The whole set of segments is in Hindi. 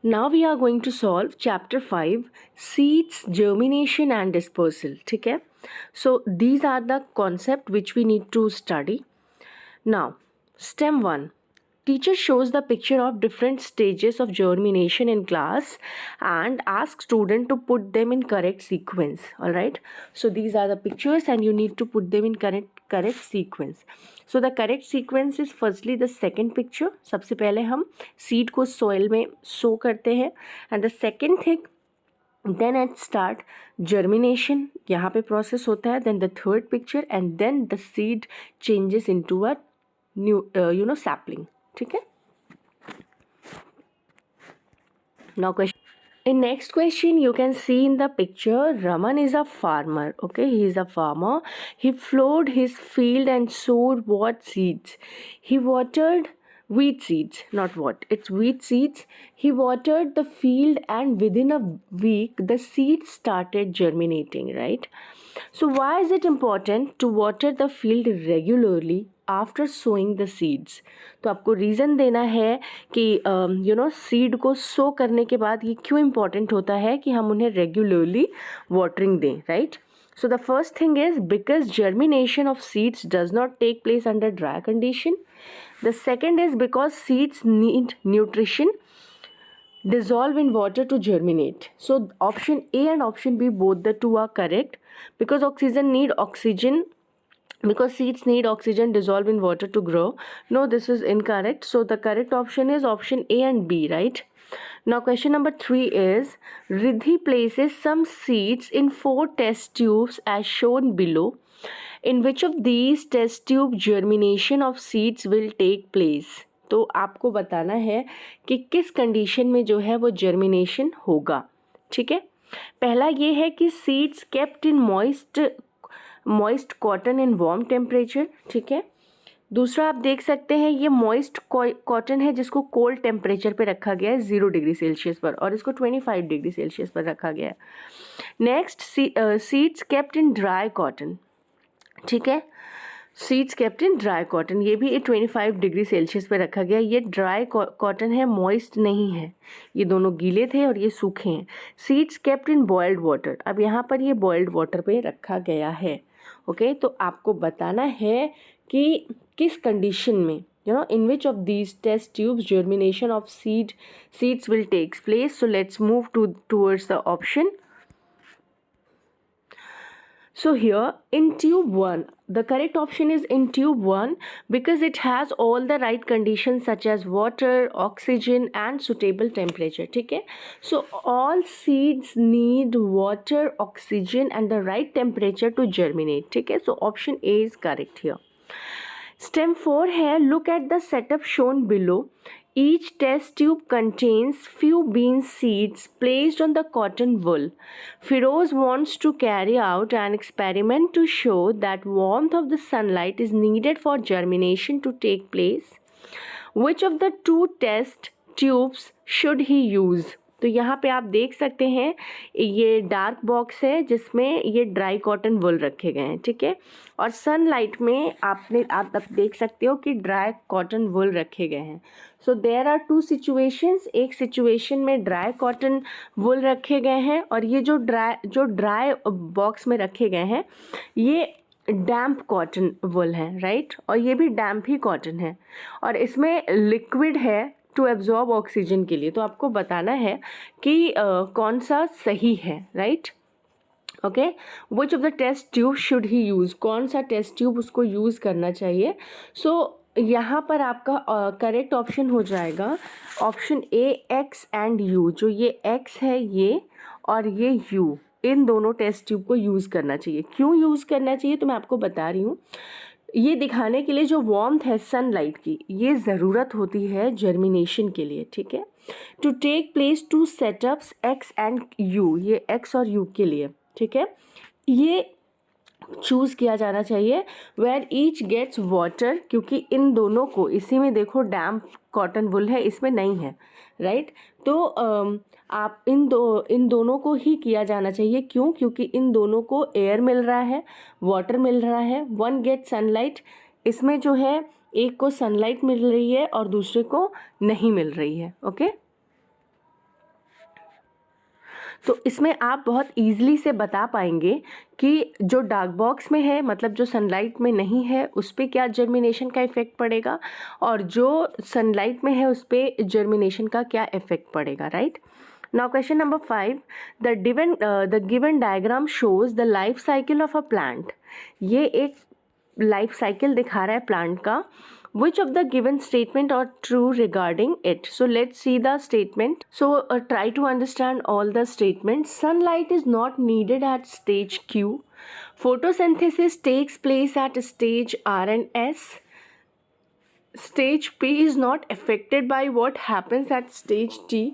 Now we are going to solve chapter 5, seeds, germination and dispersal. ठीक है? So these are the concept which we need to study. Now, STEM 1. Teacher shows the picture of different stages of germination in class and asks student to put them in correct sequence. Alright. So these are the pictures and you need to put them in correct sequence. So the correct sequence is firstly the second picture. सबसे पहले हम seed को soil में sow करते हैं and the second thing then at start germination यहाँ पे process होता है, then the third picture and then the seed changes into a new sapling. ठीक है. Now question. In next question you can see in the picture Raman is a farmer. Okay, he is a farmer. He plowed his field and sowed what seeds? He watered wheat seeds, not what, it's wheat seeds. He watered the field and within a week the seeds started germinating, right? So why is it important to water the field regularly after sowing the seeds? तो आपको रीज़न देना है कि सीड को सो करने के बाद ये क्यों इम्पॉर्टेंट होता है कि हम उन्हें रेगुलरली वाटरिंग दें, right? So the first thing is because germination of seeds does not take place under dry condition. The second is because seeds need nutrition dissolve in water to germinate. So option A and option B, both the two are correct. Because seeds need oxygen dissolve in water to grow. No, this is incorrect. So the correct option is option A and B, right? Now question number 3 is Riddhi places some seeds in 4 test tubes as shown below. In which of these test tube germination of seeds will take place? तो आपको बताना है कि किस कंडीशन में जो है वो जर्मिनेशन होगा. ठीक है. पहला ये है कि seeds kept in moist cotton in warm temperature. ठीक है. दूसरा आप देख सकते हैं ये मॉइस्ट कॉटन है जिसको कोल्ड टेम्परेचर पे रखा गया है 0 डिग्री सेल्सियस पर और इसको 25 डिग्री सेल्सियस पर रखा गया है. Next seeds kept in dry cotton. ठीक है. Seeds kept in dry cotton, ये भी 25 डिग्री सेल्सियस पे रखा गया. ये ड्राई कॉटन है, मॉइस्ट नहीं है. ये दोनों गीले थे और ये सूखे हैं. Seeds kept in boiled water, अब यहाँ पर ये बॉइल्ड वाटर पे रखा गया है. ओके, तो आपको बताना है कि किस कंडीशन में in which of these test tubes germination of seeds will take place. So let's move towards the option. So here in tube 1, the correct option is in tube 1 because it has all the right conditions such as water, oxygen and suitable temperature. ठीक है. So all seeds need water, oxygen and the right temperature to germinate. ठीक है. So option A is correct here. STEM 4 है, look at the setup shown below. Each test tube contains few bean seeds placed on the cotton wool. Firoz wants to carry out an experiment to show that warmth of the sunlight is needed for germination to take place. Which of the 2 test tubes should he use? तो यहाँ पे आप देख सकते हैं ये डार्क बॉक्स है जिसमें ये ड्राई कॉटन वुल रखे गए हैं. ठीक है. और सनलाइट में आप देख सकते हो कि ड्राई कॉटन वुल रखे गए हैं. So there are 2 situations. एक सिचुएशन में ड्राई कॉटन वुल रखे गए हैं और ये जो ड्राई बॉक्स में रखे गए हैं ये डैम्प कॉटन वुल है, राइट. और ये भी डैम्प ही कॉटन है और इसमें लिक्विड है टू एब्जॉर्ब ऑक्सीजन के लिए. तो आपको बताना है कि कौन सा सही है, right. Okay. Which of the test tube should he use, कौन सा टेस्ट ट्यूब उसको यूज़ करना चाहिए. सो यहाँ पर आपका करेक्ट ऑप्शन हो जाएगा option A, x and you. जो ये एक्स है ये और ये यू, इन दोनों टेस्ट ट्यूब को यूज़ करना चाहिए. क्यों यूज़ करना चाहिए तो मैं आपको बता रही हूँ. ये दिखाने के लिए जो वार्मथ है सनलाइट की, ये ज़रूरत होती है जर्मिनेशन के लिए. ठीक है. To take place 2 setups X and U, ये एक्स और यू के लिए. ठीक है. ये चूज़ किया जाना चाहिए वेयर ईच गेट्स वाटर, क्योंकि इन दोनों को, इसी में देखो डैम्प कॉटन वुल है, इसमें नहीं है, राइट. तो आप इन दोनों को ही किया जाना चाहिए. क्यों? क्योंकि इन दोनों को एयर मिल रहा है, वाटर मिल रहा है. वन गेट सनलाइट, इसमें जो है एक को सनलाइट मिल रही है और दूसरे को नहीं मिल रही है. ओके. तो इसमें आप बहुत ईजिली से बता पाएंगे कि जो डार्क बॉक्स में है, मतलब जो सनलाइट में नहीं है, उस पर क्या जर्मिनेशन का इफेक्ट पड़ेगा, और जो सनलाइट में है उस पर जर्मिनेशन का क्या इफेक्ट पड़ेगा, right. Now question number 5, the given diagram shows the life cycle of a plant. ये एक लाइफ साइकिल दिखा रहा है प्लांट का. Which of the given statement are true regarding it? So let's see the statement. So try to understand all the statements. Sunlight is not needed at stage Q. Photosynthesis takes place at stage R and S. Stage P is not affected by what happens at stage T.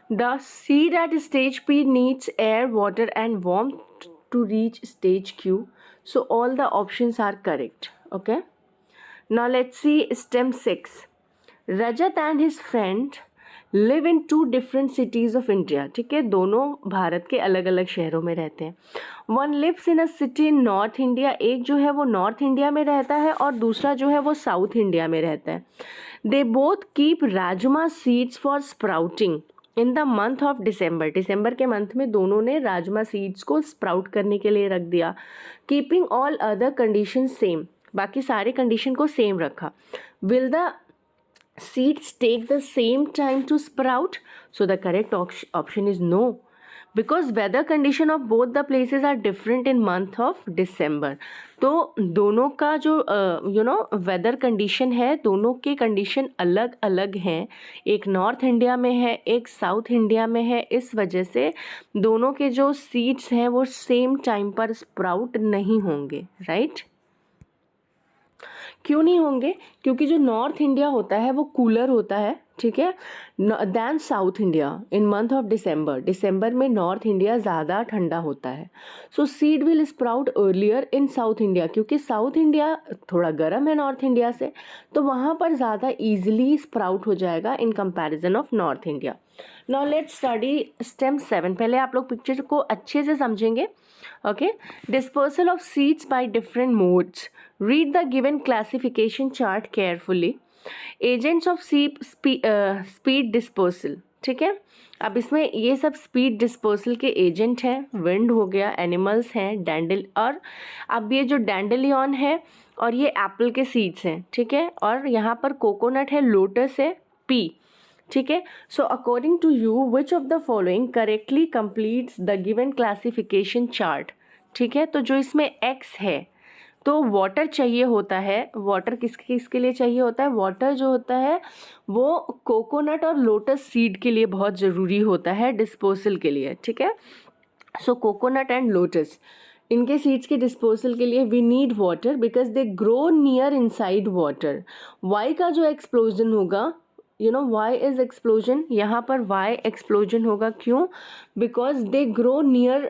The seed at stage P needs air, water and warmth to reach stage Q. So all the options are correct. Okay. Now let's see stem 6. Rajat and his friend live in two different cities of India. ठीक है, दोनों भारत के अलग अलग शहरों में रहते हैं. One lives in a city in North India. एक जो है वो नॉर्थ इंडिया में रहता है और दूसरा जो है वो साउथ इंडिया में रहता है. They both keep rajma seeds for sprouting in the month of December. December के मंथ में दोनों ने राजमा सीड्स को स्प्राउट करने के लिए रख दिया. Keeping all other condition same, बाकी सारे कंडीशन को सेम रखा. Will the seeds take the same time to sprout? So the correct option is no, because weather condition of both the places are different in month of December. तो दोनों का जो वेदर कंडीशन है, दोनों के कंडीशन अलग अलग हैं. एक नॉर्थ इंडिया में है, एक साउथ इंडिया में है. इस वजह से दोनों के जो सीड्स हैं वो सेम टाइम पर स्प्राउट नहीं होंगे, राइट. क्यों नहीं होंगे? क्योंकि जो नॉर्थ इंडिया होता है वो कूलर होता है, ठीक है, than South India in month of December. December में नॉर्थ इंडिया ज़्यादा ठंडा होता है. So seed will sprout earlier in South India, क्योंकि साउथ इंडिया थोड़ा गर्म है नॉर्थ इंडिया से, तो वहाँ पर ज़्यादा ईजिली स्प्राउट हो जाएगा in comparison of north India. Now let's study stem 7. पहले आप लोग पिक्चर को अच्छे से समझेंगे. Okay. Dispersal of seeds by different modes. Read the given classification chart carefully. Agents of speed dispersal. ठीक है, अब इसमें ये सब स्पीड डिस्पर्सल के एजेंट हैं. विंड हो गया, एनिमल्स हैं, डैंडल, और अब ये जो डैंडलियन है और ये एप्पल के सीड्स हैं, ठीक है, और यहाँ पर कोकोनट है, लोटस है, पी. ठीक है. So according to you which of the following correctly completes the given classification chart. ठीक है, तो जो इसमें एक्स है, तो वाटर चाहिए होता है. वाटर किसके लिए चाहिए होता है? वाटर जो होता है वो कोकोनट और लोटस सीड के लिए बहुत ज़रूरी होता है डिस्पोजल के लिए. ठीक है. सो कोकोनट एंड लोटस, इनके सीड्स के डिस्पोजल के लिए we need water because they grow near inside water. Y का जो एक्सप्लोजन होगा, वाई इज एक्सप्लोजन, यहाँ पर वाई एक्सप्लोजन होगा. क्यों? Because they grow near,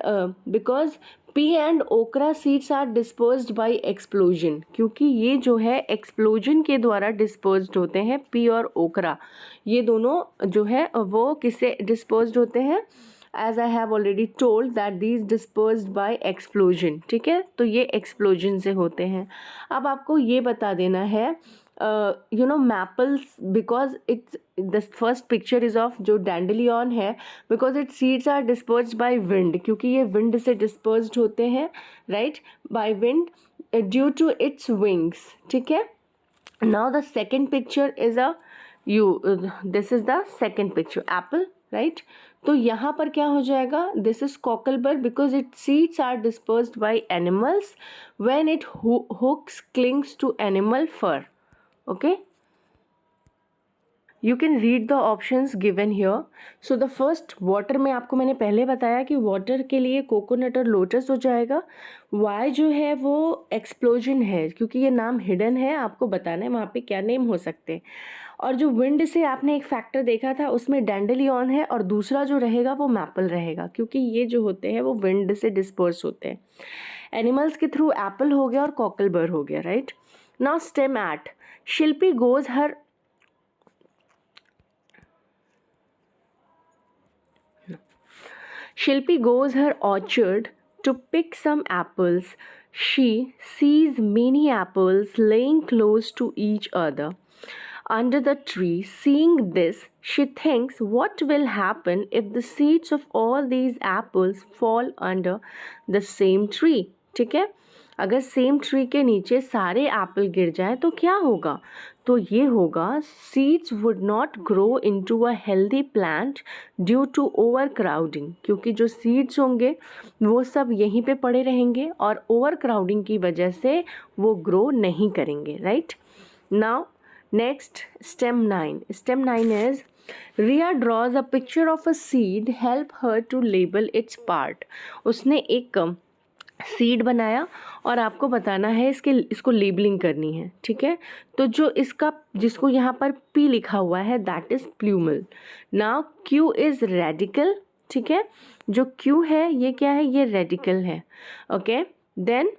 because pea and okra seeds are dispersed by explosion, क्योंकि ये जो है एक्सप्लोजन के द्वारा डिस्पर्स्ड होते हैं. पी और ओकरा ये दोनों जो है वो किससे डिस्पर्स्ड होते हैं? As I have already told that these dispersed by explosion. ठीक है, तो ये एक्सप्लोजन से होते हैं. अब आपको ये बता देना है maples, because it's the first picture is of जो डैंडलियन है, because it seeds are dispersed by wind, क्योंकि ये विंड से डिस्पर्स्ड होते हैं, right, by wind due to its wings. ठीक है. Now the second picture is this is the second picture, apple, right. तो यहाँ पर क्या हो जाएगा? This is cocklebur because it seeds are dispersed by animals when it hooks clings to animal fur. Okay, you can read the options given here. So the first, water में आपको मैंने पहले बताया कि water के लिए कोकोनट और लोटस हो जाएगा. Y जो है वो एक्सप्लोजन है, क्योंकि ये नाम हिडन है, आपको बताना है वहाँ पे क्या नेम हो सकते हैं. और जो विंड से आपने एक फैक्टर देखा था उसमें डैंडलियन है, और दूसरा जो रहेगा वो मैपल रहेगा, क्योंकि ये जो होते हैं वो विंड से डिस्पर्स होते हैं. एनिमल्स के थ्रू एप्पल हो गया और कॉकलबर हो गया, right. Now stem at. Shilpi goes her orchard to pick some apples. She sees many apples laying close to each other. under the tree. Seeing this, she thinks, what will happen if the seeds of all these apples fall under the same tree? ठीक है, अगर सेम ट्री के नीचे सारे एप्पल गिर जाएं तो क्या होगा? तो ये होगा, seeds would not grow into a healthy plant due to overcrowding, क्योंकि जो सीड्स होंगे वो सब यहीं पे पड़े रहेंगे और ओवर क्राउडिंग की वजह से वो ग्रो नहीं करेंगे, right? Now next, stem 9. Stem 9 is Ria draws a picture of a seed, help her to label its part. उसने एक सीड बनाया और आपको बताना है इसको लेबलिंग करनी है, ठीक है? तो जो इसका जिसको यहाँ पर P लिखा हुआ है that is plumule. Now Q is radicle, ठीक है? जो Q है ये क्या है? ये रेडिकल है. Okay, then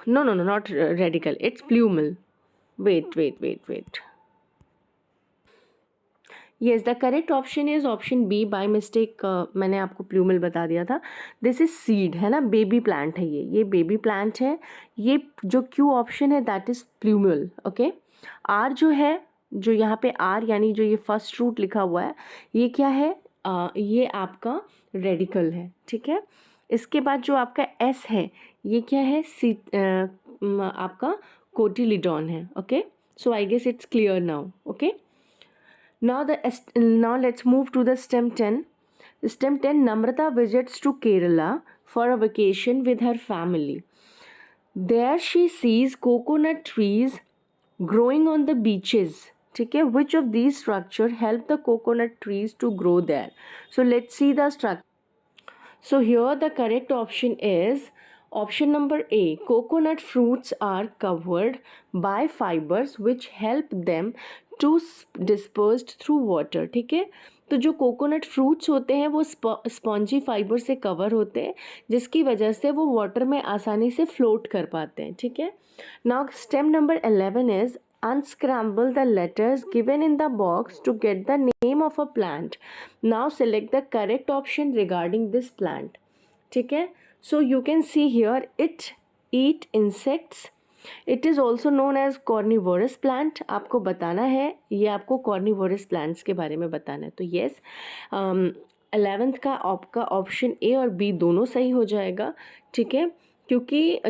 no, not radical, it's plumal. Wait. Yes, the correct option is option B. by mistake मैंने आपको प्लूमल बता दिया था. दिस इज सीड, है ना? बेबी प्लांट है ये बेबी प्लांट है. ये जो Q ऑप्शन है दैट इज प्लूमल. ओके, R जो है, जो यहाँ पे R यानी जो ये फर्स्ट रूट लिखा हुआ है, ये क्या है? ये आपका रेडिकल है, ठीक है? इसके बाद जो आपका S है ये क्या है? आपका कोटिलिडॉन है. Okay, so I guess it's clear now. Okay, now let's move to the stem 10. Stem 10, Namrata visits to Kerala for a vacation with her family. There she sees coconut trees growing on the beaches. ठीक है, which of these structure help the coconut trees to grow there? So let's see the structure. So here the correct option is option number A. Coconut fruits are covered by fibers which help them to dispersed through water. ठीक है, तो जो कोकोनट फ्रूट्स होते हैं वो स्पॉन्जी फाइबर से कवर होते हैं जिसकी वजह से वो वाटर में आसानी से फ्लोट कर पाते हैं. ठीक है, now stem number 11 is unscramble the letters given in the box to get the name of a plant. Now select the correct option regarding this plant. ठीक है, so you can see here it eat insects. It is also known as carnivorous plant. आपको बताना है, ये आपको carnivorous plants के बारे में बताना है. तो yes, 11th का आपका ऑप्शन ए और बी दोनों सही हो जाएगा. ठीक है, क्योंकि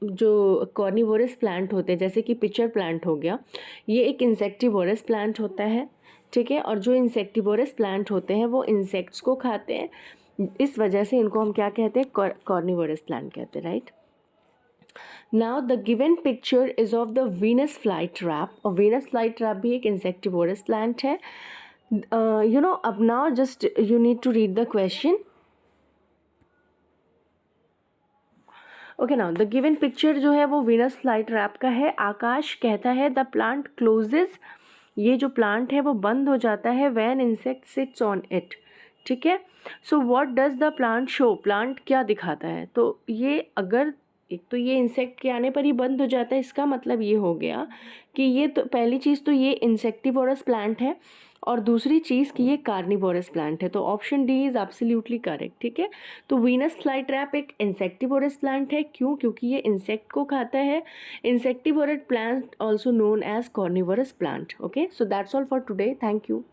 जो कॉर्निवोरस प्लांट होते हैं जैसे कि पिचर प्लांट हो गया, ये एक इंसेक्टिवोरस प्लांट होता है. ठीक है, और जो इंसेक्टिवोरस प्लांट होते हैं वो इंसेक्ट्स को खाते हैं, इस वजह से इनको हम क्या कहते हैं? कॉर्निवोरस प्लांट कहते हैं, right? Now the given picture is of the Venus flytrap. और वीनस फ्लाईट्रैप भी एक इंसेक्टिवोरस प्लांट है. अब now just you need to read the question. Okay, now the given picture जो है वो वीनस फ्लाईट्रैप का है. आकाश कहता है द प्लांट क्लोजेस, ये जो प्लांट है वो बंद हो जाता है when insect sits on it. ठीक है, so what does the plant show? Plant क्या दिखाता है? तो ये अगर एक तो ये इंसेक्ट के आने पर ही बंद हो जाता है, इसका मतलब ये हो गया कि ये तो पहली चीज़ तो ये इंसेक्टिवोरस प्लांट है और दूसरी चीज़ कि ये कार्निवोरस प्लांट है. तो option D is absolutely correct. ठीक है, तो वीनस फ्लाईट्रैप एक इंसेक्टिवोरस प्लांट है. क्यों? क्योंकि ये इंसेक्ट को खाता है. Insectivorous plant also known as carnivorous plant. Okay, so that's all for today. Thank you.